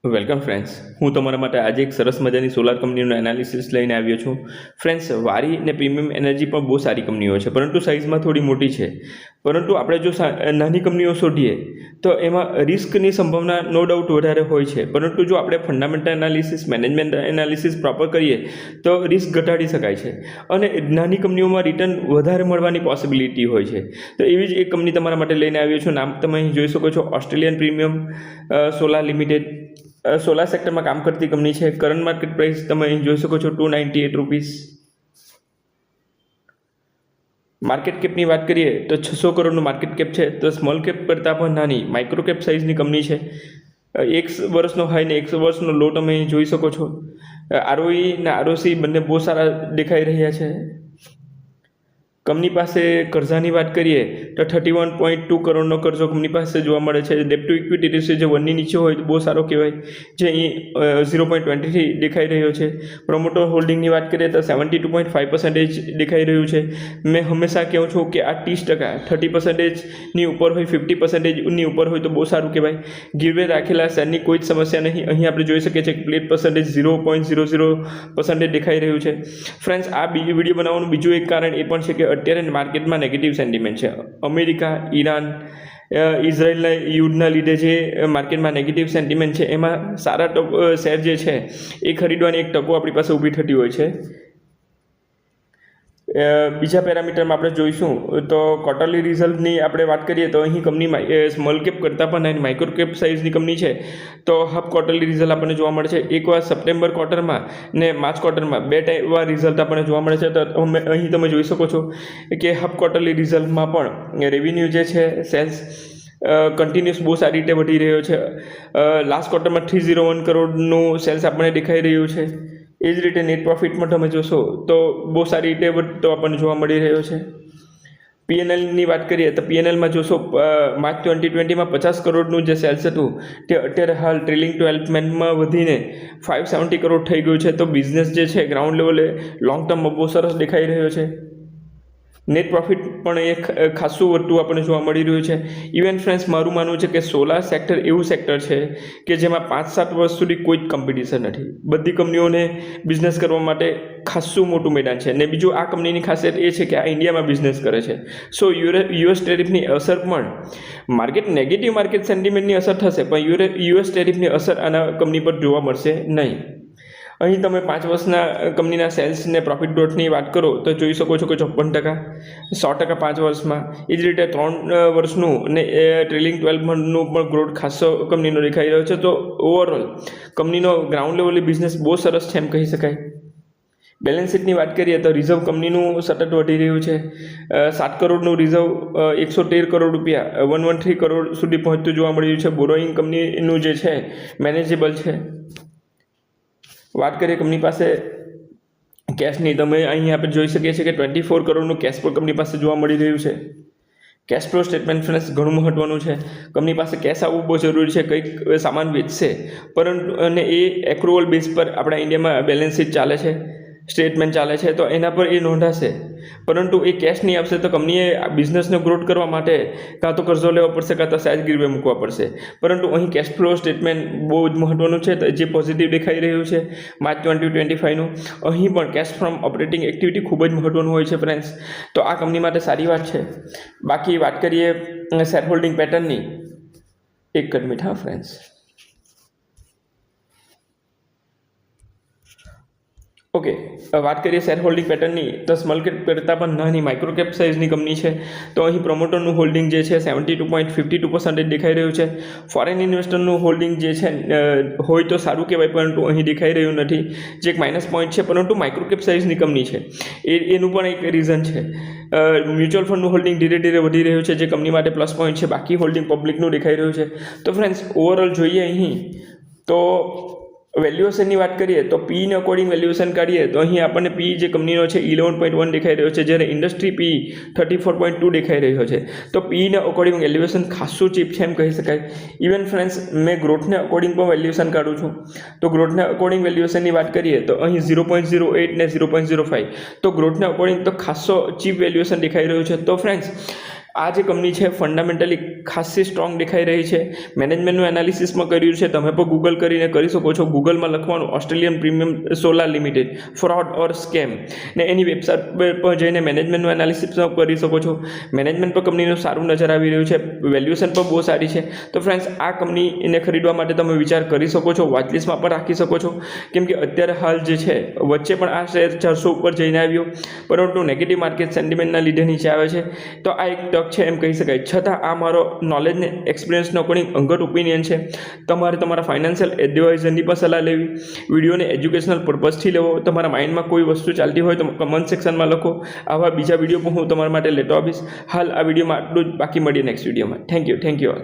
Welcome friends, હું તમારા માટે આજે એક સરસ મજાની સોલાર કંપનીનું એનાલિસિસ લઈને આવ્યો છું. ફ્રેન્ડ્સ, વારી અને પ્રીમિયમ એનર્જી પણ બહુ સારી કંપનીઓ છે, પરંતુ સાઇઝમાં થોડી મોટી છે. પરંતુ આપણે જો નાની કંપનીઓ શોધીએ તો એમાં રિસ્કની સંભાવના નો ડાઉટ વધારે હોય છે, પરંતુ જો આપણે fundamental analysis, management analysis proper કરીએ તો રિસ્ક ઘટાડી શકાય છે અને નાની કંપનીઓમાં રિટર્ન વધારે મળવાની પોસિબિલિટી હોય છે. તો એવી જ એક કંપની તમારા માટે લઈને આવ્યો છું. નામ તમે અહીં જોઈ શકો છો, Australian premium solar limited. Solar સેક્ટરમાં કામ કરતી કંપની છે. કરંટ માર્કેટ પ્રાઇસ તમે અહીં જોઈ શકો છો, ₹298. માર્કેટ કેપની વાત કરીએ તો 600 કરોડનું માર્કેટ કેપ છે. તો સ્મોલ કેપ કરતાં પણ નાની માઇક્રો કેપ સાઇઝની કંપની છે. 1 વર્ષનો હાઈ ને 1 વર્ષનો લો તમે અહીં જોઈ શકો છો. ROE ને ROC બંને બહુ સારા દેખાઈ રહ્યા છે. કંપની પાસે કર્જાની વાત કરીએ તો 31.2 કરોડનો કર્જો કંપની પાસે જોવા મળે છે. ડેટ ટુ ઇક્વિટી રેશિયો જે 1ની નીચે હોય તો બહુ સારો કહેવાય, જે અહીં 0.23 દેખાઈ રહ્યો છે. પ્રમોટર હોલ્ડિંગની વાત કરીએ તો 72.5% દેખાઈ રહ્યું છે. મેં હંમેશા કહું છું કે આ 30%, 30%ની ઉપર હોય, 50%ની ઉપર હોય તો બહુ સારું કહેવાય. ગીરવે રાખેલા શેરની કોઈ જ સમસ્યા નહીં. અહીં આપણે જોઈ શકીએ છીએ કે પ્લેટ પર્સન્ટેજ 0.00% દેખાઈ રહ્યું છે. ફ્રેન્ડ્સ, આ વિડીયો બનાવવાનું બીજું એક કારણ એ પણ છે કે અત્યારે માર્કેટમાં નેગેટિવ સેન્ટિમેન્ટ છે. અમેરિકા, ઈરાન, ઇઝરાયલના યુદ્ધના લીધે જે માર્કેટમાં નેગેટિવ સેન્ટિમેન્ટ છે, એમાં સારા શેર જે છે એ ખરીદવાની એક તકો આપણી પાસે ઊભી થતી હોય છે. બીજા પેરામીટરમાં આપણે જોઈશું તો ક્વાર્ટરલી રિઝલ્ટની આપણે વાત કરીએ તો અહીં કંપનીમાં સ્મોલ કેપ કરતાં પણ નાની માઇક્રો કેપ સાઇઝની કંપની છે. તો હાફ ક્વાર્ટરલી રિઝલ્ટ આપણને જોવા મળે છે. એકવાર સપ્ટેમ્બર ક્વાર્ટરમાં ને માર્ચ ક્વાર્ટરમાં બે ટાઈપના રિઝલ્ટ આપણને જોવા મળે છે. તો અહીં તમે જોઈ શકો છો કે હાફ ક્વાર્ટરલી રિઝલ્ટમાં પણ રેવન્યુ જે છે, સેલ્સ કન્ટિન્યુઅસ બહુ સારી રીતે વધી રહ્યો છે. લાસ્ટ ક્વાર્ટરમાં 301 કરોડનું સેલ્સ આપણને દેખાઈ રહ્યું છે. એ જ રીતે નેટ પ્રોફિટમાં તમે જોશો તો બહુ સારી રીતે વધતો આપણને જોવા મળી રહ્યો છે. PNLની વાત કરીએ તો PNLમાં જોશો માર્ચ 2020માં 50 કરોડનું જે સેલ્સ હતું તે અત્યારે હાલ ટ્રેલિંગ 12 મંથમાં વધીને 570 કરોડ થઈ ગયું છે. તો બિઝનેસ જે છે ગ્રાઉન્ડ લેવલે લોંગ ટર્મમાં બહુ સરસ દેખાઈ રહ્યો છે. નેટ પ્રોફિટ પણ એ ખાસું વધતું આપણને જોવા મળી રહ્યું છે. ઇવન ફ્રેન્ડ્સ, મારું માનવું છે કે સોલાર સેક્ટર એવું સેક્ટર છે કે જેમાં 5-7 વર્ષ સુધી કોઈ જ કોમ્પિટિશન નથી. બધી કંપનીઓને બિઝનેસ કરવા માટે ખાસું મોટું મેદાન છે. અને બીજું, આ કંપનીની ખાસિયત એ છે કે આ ઇન્ડિયામાં બિઝનેસ કરે છે. સો US ટેરિફની અસર પણ નેગેટિવ માર્કેટ સેન્ટિમેન્ટની અસર થશે, પણ US ટેરિફની અસર આના કંપની પર જોવા મળશે નહીં. અહીં તમે 5 વર્ષના કંપનીના સેલ્સ ને પ્રોફિટ ગ્રોથની વાત કરો તો જોઈ શકો છો કે 54%, 100% 5 વર્ષમાં. એ જ રીતે 3 વર્ષનું ને ટ્રેલિંગ 12 મંથનું પણ ગ્રોથ ખાસો કંપનીનો દેખાઈ રહ્યો છે. તો ઓવરઓલ કંપનીનો ગ્રાઉન્ડ લેવલે બિઝનેસ બહુ સરસ છે એમ કહી શકાય. બેલેન્સ શીટની વાત કરીએ તો રિઝર્વ કંપનીનું સતત વધી રહ્યું છે. 7 કરોડનું રિઝર્વ 113 કરોડ રૂપિયા 113 કરોડ સુધી પહોંચતું જોવા મળી રહ્યું છે. બોરોઈંગ કંપનીનું જે છે મેનેજેબલ છે. વાત કરીએ કંપની પાસે કેશની, તમે અહીં આપણે જોઈ શકીએ છીએ કે 24 કરોડનું કેશ પર કંપની પાસે જોવા મળી રહ્યું છે. કેશ ફ્લો સ્ટેટમેન્ટ ફ્રેન્ડ્સ ઘણું મહત્વનું છે. કંપની પાસે કેશ આવવું બહુ જરૂરી છે. કંઈક સામાન વેચશે પરંતુ અને એ એક્રુઅલ બેઝ પર આપણા ઇન્ડિયામાં બેલેન્સ શીટ ચાલે છે, સ્ટેટમેન્ટ ચાલે છે, તો એના પર એ નોંધાશે. પરંતુ એ કેશ નહીં આપશે તો કંપનીએ બિઝનેસને ગ્રોથ કરવા માટે કાં તો કર્જો લેવો પડશે, કાં તો સહેજ ગીરવે મૂકવા પડશે. પરંતુ અહીં કેશ ફ્લો સ્ટેટમેન્ટ બહુ જ મહત્વનું છે, જે પોઝિટિવ દેખાઈ રહ્યું છે માર્ચ 2025નું. અહીં પણ કેશ ફ્રોમ ઓપરેટિંગ એક્ટિવિટી ખૂબ જ મહત્વનું હોય છે ફ્રેન્ડ્સ. તો આ કંપની માટે સારી વાત છે. બાકી વાત કરીએ શેર હોલ્ડિંગ પેટર્નની. એક જ મિનિટ હા ફ્રેન્ડ્સ. ઓકે, વાત કરીએ શેર હોલ્ડિંગ પેટર્નની તો સ્મોલ કેપ કરતાં પણ નાની માઇક્રો કેપ સાઇઝની કંપની છે. તો અહીં પ્રમોટરનું હોલ્ડિંગ જે છે 72.52% દેખાઈ રહ્યું છે. ફોરેન ઇન્વેસ્ટરનું હોલ્ડિંગ જે છે હોય તો સારું કહેવાય, પરંતુ અહીં દેખાઈ રહ્યું નથી, જે એક માઇનસ પોઈન્ટ છે. પરંતુ માઇક્રો કેપ સાઇઝની કંપની છે એનું પણ એક રીઝન છે. મ્યુચ્યુઅલ ફંડનું હોલ્ડિંગ ધીરે ધીરે વધી રહ્યું છે, જે કંપની માટે પ્લસ પોઈન્ટ છે. બાકી હોલ્ડિંગ પબ્લિકનું દેખાઈ રહ્યું છે. તો ફ્રેન્ડ્સ, ઓવરઓલ જોઈએ અહીં તો વેલ્યુએશનની વાત કરીએ તો પીને અકોર્ડિંગ વેલ્યુએશન કાઢીએ તો અહીં આપણને પી જે કંપનીનો છે 11.1 દેખાઈ રહ્યો છે, જ્યારે ઇન્ડસ્ટ્રી પી 34.2 દેખાઈ રહ્યો છે. તો પીને અકોર્ડિંગ વેલ્યુએશન ખાસું ચીપ છે એમ કહી શકાય. ઇવન ફ્રેન્ડ્સ, મેં ગ્રોથને અકોર્ડિંગ પણ વેલ્યુએશન કાઢું છું. તો ગ્રોથને અકોર્ડિંગ વેલ્યુએશનની વાત કરીએ તો અહીં 0.08 ને 0.05, તો ગ્રોથને અકોર્ડિંગ તો ખાસો ચીપ વેલ્યુએશન દેખાઈ રહ્યું છે. તો ફ્રેન્ડ્સ, આ જે કંપની છે ફંડામેન્ટલી ખાસી સ્ટ્રોંગ દેખાઈ રહી છે. મેનેજમેન્ટનું એનાલિસિસમાં કર્યું છે, તમે પણ ગૂગલ કરીને કરી શકો છો. ગૂગલમાં લખવાનું Australian premium solar limited fraud or scam ને એની વેબસાઇટ પર જઈને મેનેજમેન્ટનું એનાલિસિસ કરી શકો છો. મેનેજમેન્ટ પર કંપનીનું સારું નજર આવી રહ્યું છે, વેલ્યુએશન પણ બહુ સારી છે. તો ફ્રેન્ડ્સ, આ કંપનીને ખરીદવા માટે તમે વિચાર કરી શકો છો, વોચલિસ્ટમાં પણ રાખી શકો છો. કેમ કે અત્યારે હાલ જે છે વચ્ચે પણ આ શેર 400 ઉપર જઈને આવ્યો, પરંતુ નેગેટિવ માર્કેટ સેન્ટિમેન્ટના લીધે નીચે આવે છે. તો આ એક તક છે એમ કહી શકાય. છતાં આ મારો નોલેજ ને એક્સપિરિયન્સનો અકોર્ડિંગ અંગત ઓપિનિયન છે. તમારે તમારા ફાઇનાન્શિયલ એડવાઇઝરની પણ સલાહ લેવી, વિડીયોને એજ્યુકેશનલ પર્પઝથી લેવો. તમારા માઇન્ડમાં કોઈ વસ્તુ ચાલતી હોય તો કમેન્ટ સેક્શનમાં લખો. આવા બીજા વિડીયો પણ હું તમારા માટે લેતો આવીશ. હાલ આ વિડીયોમાં આટલું જ, બાકી મળીએ નેક્સ્ટ વિડીયોમાં. Thank you all.